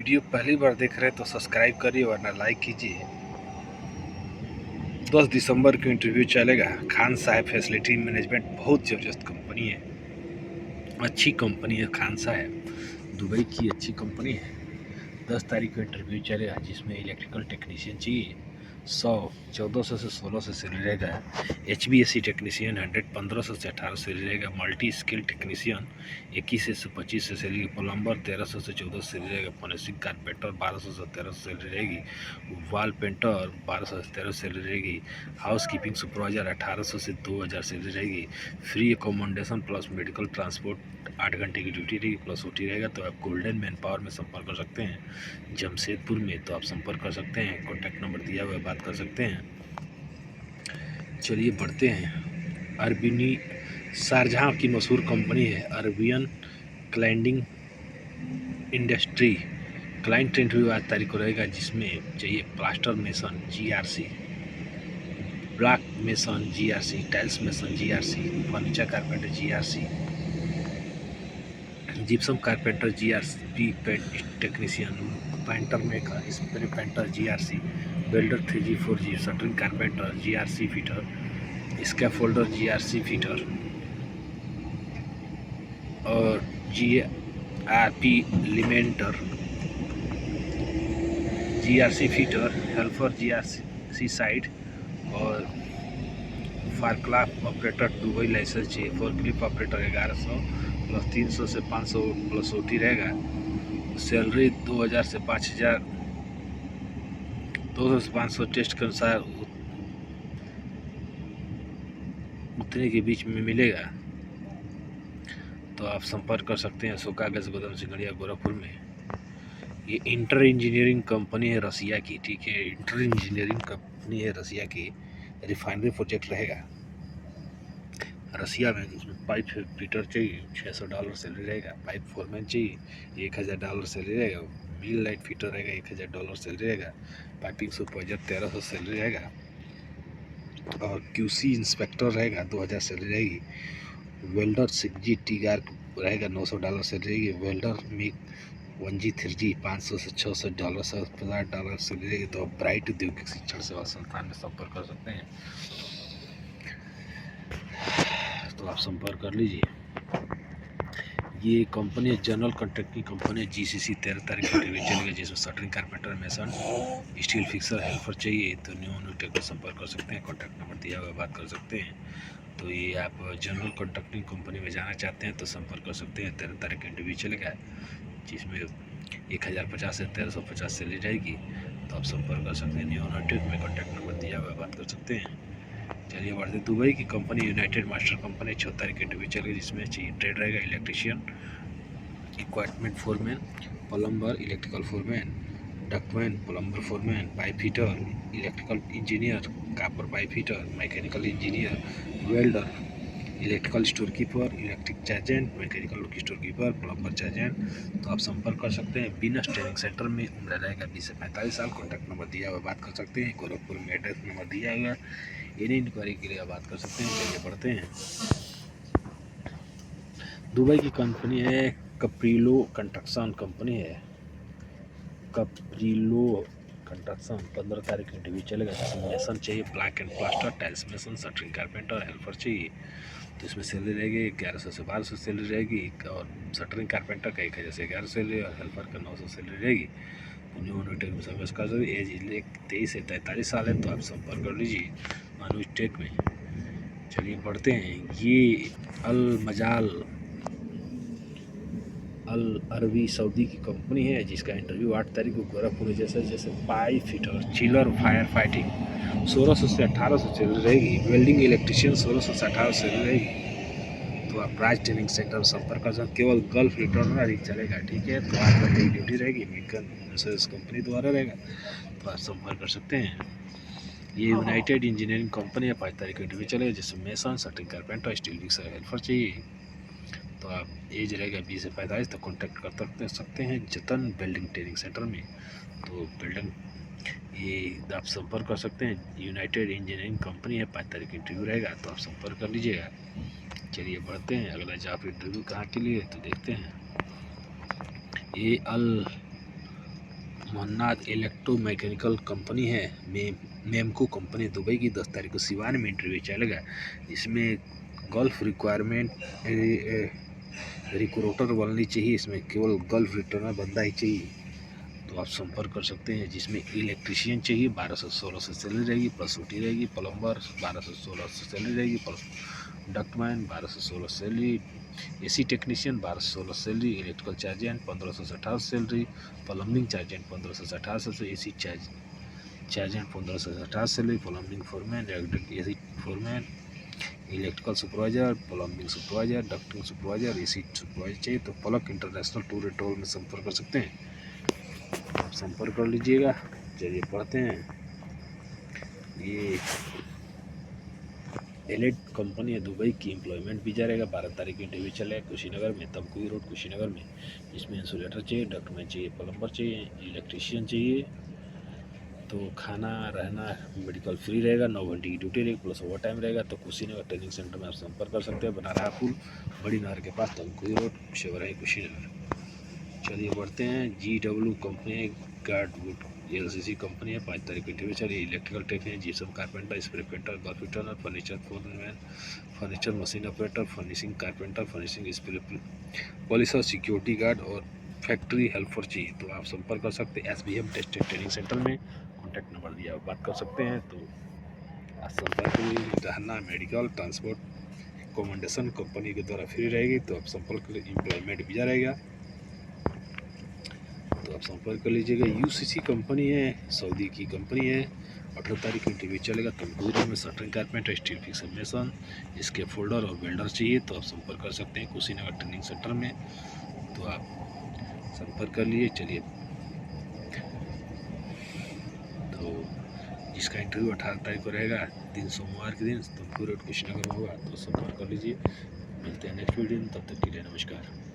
Video पहली बार देख रहे हैं तो सब्सक्राइब करिए वरना लाइक कीजिए। 10 दिसंबर को इंटरव्यू चलेगा। खान साहब फैसिलिटी मैनेजमेंट बहुत ज़बरदस्त कंपनी है, अच्छी कंपनी है। खान साहब दुबई की अच्छी कंपनी है। 10 तारीख को इंटरव्यू चलेगा जिसमें इलेक्ट्रिकल टेक्नीशियन चाहिए। 1400 से 1600 सैलरी रहेगा। HVAC टेक्नीशियन 100 1500 से 1800 सैलरी रहेगा। मल्टी स्किल टेक्नीशियन 21 से 25 से सैलरी। प्लम्बर 1300 से 1400 सैलरी रहेगा। फिनिशिंग कारपेंटर 1200 से 1300 सैलरी रहेगी। वॉल पेंटर 1200 से 1300 सैलरी रहेगी। हाउस कीपिंग सुपरवाइजर 1800 से 2000 सैलरी रहेगी। Free accommodation plus medical transport 8 घंटे की ड्यूटी रहेगी प्लस OT रहेगा। तो आप गोल्डन मैन पावर में संपर्क कर सकते हैं जमशेदपुर में, तो आप संपर्क कर सकते हैं। कॉन्टैक्ट नंबर दिया हुआ है, बात कर सकते हैं। चलिए बढ़ते हैं। अरबिनी शारजहाँ की मशहूर कंपनी है Arabian cladding industry. Client interview 8 तारीख को रहेगा जिसमें चाहिए plaster mason GRC, block mason GRC, tiles mason GRC, furniture carpenter GRC, gypsum carpenter GRC, paint technician, painter maker, spray painter GRC, welder 3G 4G, shuttering carpenter GRC fitter, scaffolder GRC fitter और GRP लिमेंटर GRC fitter, helper GRC side और फारक्लाफ operator Dubai licence चाहिए। फोरक्लिप operator 1100 plus 300 से 500 plus OT रहेगा। Salary 2000 से 5000, 200 से 500 test के अनुसार उतने के बीच में मिलेगा। तो आप संपर्क कर सकते हैं अशोका गज गोदाम सिंगड़िया गोरखपुर में। ये इंटर इंजीनियरिंग कंपनी है रसिया की, ठीक है। इंटर इंजीनियरिंग कंपनी है रसिया की। रिफाइनरी प्रोजेक्ट रहेगा रसिया में। उसमें पाइप फिटर चाहिए, $600 सैलरी रहेगा। पाइप फोरमैन चाहिए, $1000 सैलरी रहेगा। मिल लाइट फिटर रहेगा, $1000 सैलरी रहेगा। पाइपिंग सुपरवाइजर 1300 सैलरी रहेगा और QC इंस्पेक्टर रहेगा 2000 सैलरी रहेगी। वेल्डर 6G टीगार रहेगा, $900 सैलरी रहेगी। वेल्डर मिग 1G 3G 500 से $600, $750 सैलरी रहेगी। तो आप ब्राइट औद्योगिक शिक्षण सेवा संस्थान में संपर्क कर सकते हैं, तो आप संपर्क कर लीजिए। ये कंपनी जनरल कॉन्ट्रैक्टिंग कंपनी है GCC। 13 तारीख को इंटरव्यू चलेगा जिसमें shuttering carpenter mason steel fixer helper चाहिए। तो न्यू टेक पर संपर्क कर सकते हैं। कॉन्टैक्ट नंबर दिया हुआ है, बात कर सकते हैं। तो ये आप जनरल कॉन्ट्रैक्टिंग कंपनी में जाना चाहते हैं तो संपर्क कर सकते हैं। 13 तारीख का इंटरव्यू चलेगा जिसमें 1050 से 1350 सैलरी रहेगी। तो आप संपर्क कर सकते हैं। न्यू टेक में कॉन्टैक्ट नंबर दिया हुआ है, बात कर सकते हैं। चलिए बढ़ते। दुबई की कंपनी यूनाइटेड मास्टर कंपनी 6 तारीख के इंटरव्यू चलेगी जिसमें चाहिए ट्रेड रहेगा electrician, equipment foreman, plumber, electrical foreman, ductman, plumber foreman, pipe fitter, electrical engineer, copper pipe fitter, mechanical engineer, welder, electrical store keeper, electric chargehand, mechanical store keeper, plumber chargehand. तो आप संपर्क कर सकते हैं। बिनस ट्रेनिंग सेंटर में उम्र रहेगा 20 से 45 साल। कॉन्टैक्ट नंबर दिया हुआ, बात कर सकते हैं। गोरखपुर में एड्रेस नंबर दिया हुआ है, एनी इंक्वायरी के लिए आप बात कर सकते हैं। चलिए बढ़ते हैं। दुबई की कंपनी है कप्रिलो कंस्ट्रक्शन कंपनी है। कप्रिलो कंस्ट्रक्शन 15 तारीख को इंटरव्यू चलेगा जिसमें मेसन चाहिए, black and plaster, tiles mason, shuttering carpenter, helper चाहिए। तो इसमें सैलरी रहेगी 1100 से 1200 सैलरी रहेगी और शटरिंग कारपेंटर का 1000 से 1100 सैलरी और हेल्पर का 900 सैलरी रहेगी। न्यूटेक में सर्विस कर सकते। एज 23 से 43 साल है। तो आप संपर्क कर लीजिए अनुटेक में। चलिए बढ़ते हैं। ये अल मजाल अल अरबी सऊदी की कंपनी है जिसका इंटरव्यू 8 तारीख को गोरखपुर जैसे pipe fitter, chiller, fire fighting 1600 से 1800 सैलरी रहेगी। वेल्डिंग इलेक्ट्रिशियन 1600 से 1800 सैलरी रहेगी। तो आप राज ट्रेनिंग सेंटर में संपर्क कर सकते। केवल गल्फ रिटर्नर ही चलेगा, ठीक है। तो 8 घंटे की ड्यूटी रहेगी। मिल्टन इंश्योरेंस कंपनी द्वारा रहेगा, तो आप संपर्क कर सकते हैं। ये यूनाइटेड इंजीनियरिंग कंपनी है। 5 तारीख को इंटरव्यू चलेगा जिसमें mason, shuttering carpenter, steel fixer, helper चाहिए। तो आप एज रहेगा 20 से 45 तक। कॉन्टैक्ट कर सकते हैं जतन बिल्डिंग ट्रेनिंग सेंटर में। तो बिल्डिंग ये आप संपर्क कर सकते हैं। यूनाइटेड इंजीनियरिंग कंपनी है। 5 तारीख को इंटरव्यू रहेगा, तो आप संपर्क कर लीजिएगा। चलिए बढ़ते हैं। अगला जॉब इंटरव्यू कहाँ के लिए तो देखते हैं। ये अल मन्नाद इलेक्ट्रो मैकेनिकल कंपनी है, मेमको कंपनी दुबई की 10 तारीख को सिवान में इंटरव्यू चलेगा। इसमें गल्फ रिक्वायरमेंट रिक्रूटर बननी चाहिए, इसमें केवल गल्फ रिटर्नर बंदा ही चाहिए, तो आप संपर्क कर सकते हैं। जिसमें इलेक्ट्रीशियन चाहिए, 1200-1600 से सैलरी रहेगी, प्लस ओटी रहेगी। प्लम्बर 1200-1600 से सैलरी रहेगी, plus ductman 1200-1600 salary. AC technician 1200-1600 salary. Electrical chargehand 1500 से 1800 सैलरी। प्लम्बिंग चार्जेंट 1500 से 1800 से। एसी चार्जेंट 1500 से 1800 salary. Plumbing foreman, AC foreman, electrical supervisor, plumbing supervisor, ducting supervisor, AC supervisor चाहिए तो पलक इंटरनेशनल टूर एंड ट्रैवल में संपर्क कर सकते हैं, आप संपर्क कर लीजिएगा। चलिए पढ़ते हैं। ये एलिट कंपनी है दुबई की, एम्प्लॉयमेंट वीजा रहेगा। 12 तारीख को इंटरव्यू चलेगा कुशीनगर में, तमकुही रोड कुशीनगर में। इसमें इंसुलेटर चाहिए, डॉक्यूमेंट चाहिए, प्लम्बर चाहिए, इलेक्ट्रीशियन चाहिए। तो खाना रहना मेडिकल फ्री रहेगा, 9 घंटे की ड्यूटी रहेगी, प्लस ओवर टाइम रहेगा। तो कुशीनगर ट्रेनिंग सेंटर में आप संपर्क कर सकते हैं, बनारहा पुल बड़ी नहर के पास, तमकुही रोड, शेवराही कुशीनगर। चलिए बढ़ते हैं। GW कंपनी गार्डवुड LCC कंपनी है, 5 तारीख को इंटरव्यू चलिए। Electrical technician, gypsum carpenter, spray painter, gulf fitter, furniture foreman, furniture machine operator, furnishing carpenter, furnishing spray polisher, security guard और फैक्ट्री हेल्पर चाहिए, तो आप संपर्क कर सकते हैं। SBM टेस्ट ट्रेनिंग सेंटर में कॉन्टैक्ट नंबर दिया, आप बात कर सकते हैं। तो आप संपर्क रहना, मेडिकल, ट्रांसपोर्ट, अकोमोडेशन कंपनी के द्वारा फ्री रहेगी, तो आप संपर्क करें। एम्प्लॉयमेंट वीजा रहेगा, तो आप संपर्क कर लीजिएगा। UCC कंपनी है, सऊदी की कंपनी है, 18 तारीख को इंटरव्यू चलेगा। तमकुही में shuttering carpenter, steel fixer mason, इसके फोल्डर और वेल्डर चाहिए, तो आप संपर्क कर सकते हैं कुशीनगर ट्रेनिंग सेंटर में, तो आप संपर्क कर लिए। चलिए, तो जिसका इंटरव्यू 18 तारीख को रहेगा, दिन सोमवार के दिन, तमकुही रोड कुशीनगर में होगा, तो संपर्क कर लीजिए। मिलते हैं नेक्स्ट वीडियो में, तब तक के लिए नमस्कार।